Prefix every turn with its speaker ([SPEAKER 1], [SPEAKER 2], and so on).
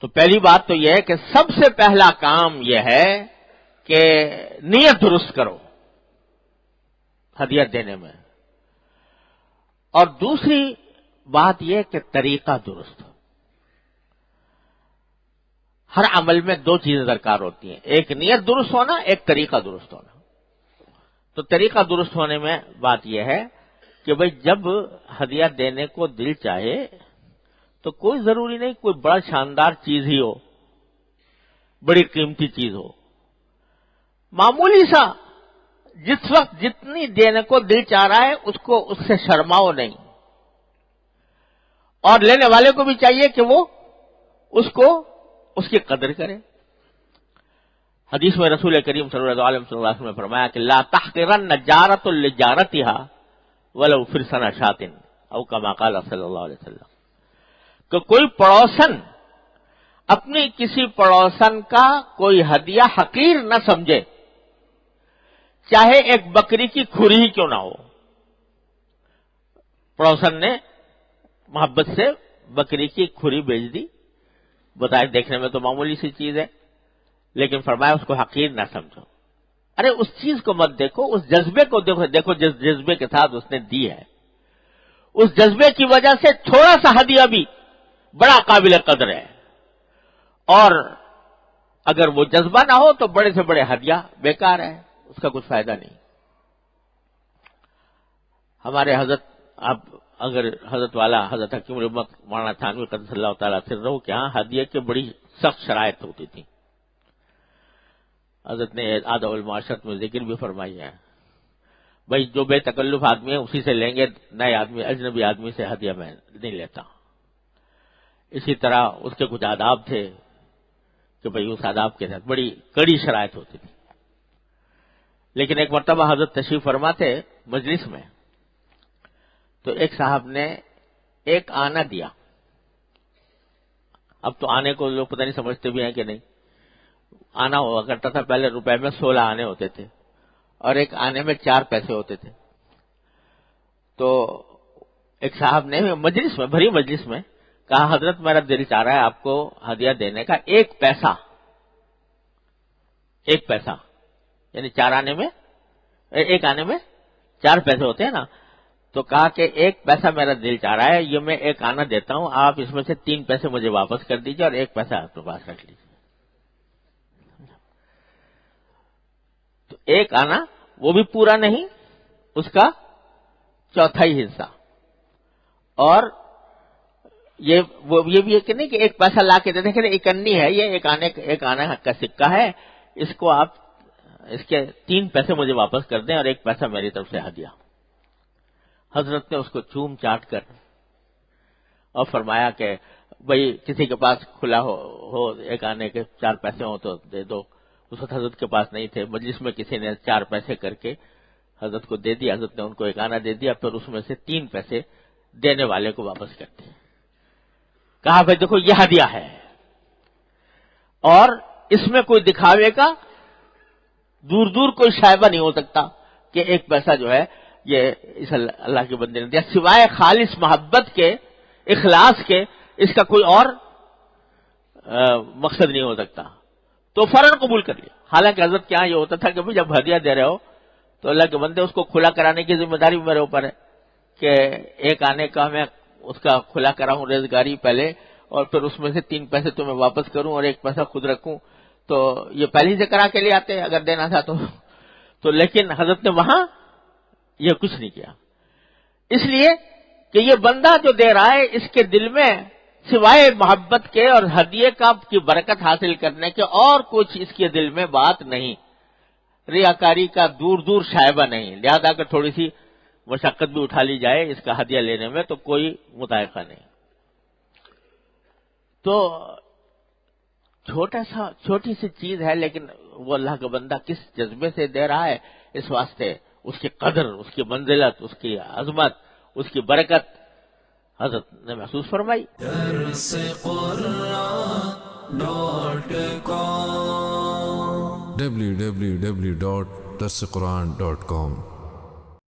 [SPEAKER 1] تو پہلی بات تو یہ ہے کہ سب سے پہلا کام یہ ہے کہ نیت درست کرو ہدیہ دینے میں، اور دوسری بات یہ کہ طریقہ درست ہو۔ ہر عمل میں دو چیزیں درکار ہوتی ہیں، ایک نیت درست ہونا، ایک طریقہ درست ہونا۔ تو طریقہ درست ہونے میں بات یہ ہے کہ بھئی جب ہدیہ دینے کو دل چاہے تو کوئی ضروری نہیں کوئی بڑا شاندار چیز ہی ہو، بڑی قیمتی چیز ہو، معمولی سا جس وقت جتنی دینے کو دل چاہ رہا ہے اس سے شرماؤ نہیں، اور لینے والے کو بھی چاہیے کہ وہ اس کی قدر کرے۔ حدیث میں رسول کریم صلی اللہ علیہ وسلم نے فرمایا کہ لا تحقرن جارۃ لجارتها ولو فرسن شاۃ او کما قال صلی اللہ علیہ وسلم، کہ کوئی پڑوسن اپنی کسی پڑوسن کا کوئی ہدیہ حقیر نہ سمجھے، چاہے ایک بکری کی کھری ہی کیوں نہ ہو۔ پڑوسن نے محبت سے بکری کی کھری بیچ دی، بتائیں دیکھنے میں تو معمولی سی چیز ہے، لیکن فرمایا اس کو حقیر نہ سمجھو۔ ارے اس چیز کو مت دیکھو، اس جذبے کو دیکھو جس جذبے کے ساتھ اس نے دی ہے، اس جذبے کی وجہ سے تھوڑا سا ہدیہ بھی بڑا قابل قدر ہے، اور اگر وہ جذبہ نہ ہو تو بڑے سے بڑے ہدیہ بیکار ہے، اس کا کچھ فائدہ نہیں۔ ہمارے حضرت، اب اگر حضرت والا حضرت حکیم الامت مولانا تھانوی قدس اللہ تعالیٰ سرہ کے ہاں ہدیے کی بڑی سخت شرائط ہوتی تھی۔ حضرت نے آداب المعاشرت میں ذکر بھی فرمائی ہے، بھائی جو بے تکلف آدمی ہے اسی سے لیں گے، نئے آدمی اجنبی آدمی سے ہدیہ میں نہیں لیتا۔ اسی طرح اس کے کچھ آداب تھے کہ بھئی اس آداب کے ساتھ بڑی کڑی شرائط ہوتی تھی۔ لیکن ایک مرتبہ حضرت تشریف فرما تھے مجلس میں، تو ایک صاحب نے ایک آنا دیا۔ اب تو آنے کو لوگ پتہ نہیں سمجھتے بھی ہیں کہ نہیں، آنا ہوا کرتا تھا پہلے، روپے میں 16 آنے ہوتے تھے اور ایک آنے میں 4 پیسے ہوتے تھے۔ تو ایک صاحب نے مجلس میں، بھری مجلس میں کہا حضرت میرا دل چاہ رہا ہے آپ کو ہدیہ دینے کا، 1 پیسہ، 1 پیسہ یعنی 4 آنے میں، 1 آنے میں 4 پیسے ہوتے ہیں نا، تو کہا کہ 1 پیسہ میرا دل چاہ رہا ہے، یہ میں 1 آنا دیتا ہوں، آپ اس میں سے 3 پیسے مجھے واپس کر دیجیے اور 1 پیسہ آپ کے پاس رکھ لیجیے۔ تو 1 آنا وہ بھی پورا نہیں، اس کا چوتھائی حصہ، اور یہ بھی ہے کہ نہیں کہ 1 پیسہ لا کے دے دیکھیں اکنی ہے، یہ 1 آنے کا سکہ ہے، اس کو آپ اس کے 3 پیسے مجھے واپس کر دیں اور 1 پیسہ میری طرف سے ہدیہ۔ حضرت نے اس کو چوم چاٹ کر اور فرمایا کہ بھئی کسی کے پاس کھلا ہو 1 آنے کے 4 پیسے ہوں تو دے دو۔ اس وقت حضرت کے پاس نہیں تھے، مجلس میں کسی نے 4 پیسے کر کے حضرت کو دے دیا، حضرت نے ان کو 1 آنا دے دیا، پھر اس میں سے 3 پیسے دینے والے کو واپس کر دیے۔ کہا بھائی دیکھو یہ ہدیہ ہے، اور اس میں کوئی دکھاوے کا دور دور کوئی شائبہ نہیں ہو سکتا کہ 1 پیسہ جو ہے یہ اس اللہ کے بندے نے دیا، سوائے خالص محبت کے، اخلاص کے، اس کا کوئی اور مقصد نہیں ہو سکتا۔ تو فوراً قبول کر لیا۔ حالانکہ حضرت کے یہاں یہ ہوتا تھا کہ جب ہدیہ دے رہے ہو تو اللہ کے بندے اس کو کھلا کرانے کی ذمہ داری بھی میرے اوپر ہے کہ 1 آنے کا میں اس کا کھلا کراؤں ریزگاری پہلے، اور پھر اس میں سے 3 پیسے تمہیں واپس کروں اور 1 پیسہ خود رکھوں۔ تو یہ پہلے سے کرا کے لے آتے اگر دینا تھا تو لیکن حضرت نے وہاں یہ کچھ نہیں کیا، اس لیے کہ یہ بندہ جو دے رہا ہے اس کے دل میں سوائے محبت کے اور ہدیے کی برکت حاصل کرنے کے اور کچھ اس کے دل میں بات نہیں، ریاکاری کا دور دور شائبہ نہیں، لہذا کہ تھوڑی سی مشقت بھی اٹھا لی جائے اس کا ہدیہ لینے میں تو کوئی مطالبہ نہیں۔ تو چھوٹی سی چیز ہے، لیکن وہ اللہ کا بندہ کس جذبے سے دے رہا ہے، اس واسطے اس کی قدر، اس کی منزلت، اس کی عظمت، اس کی برکت حضرت نے محسوس فرمائی۔
[SPEAKER 2] www.darsequran.com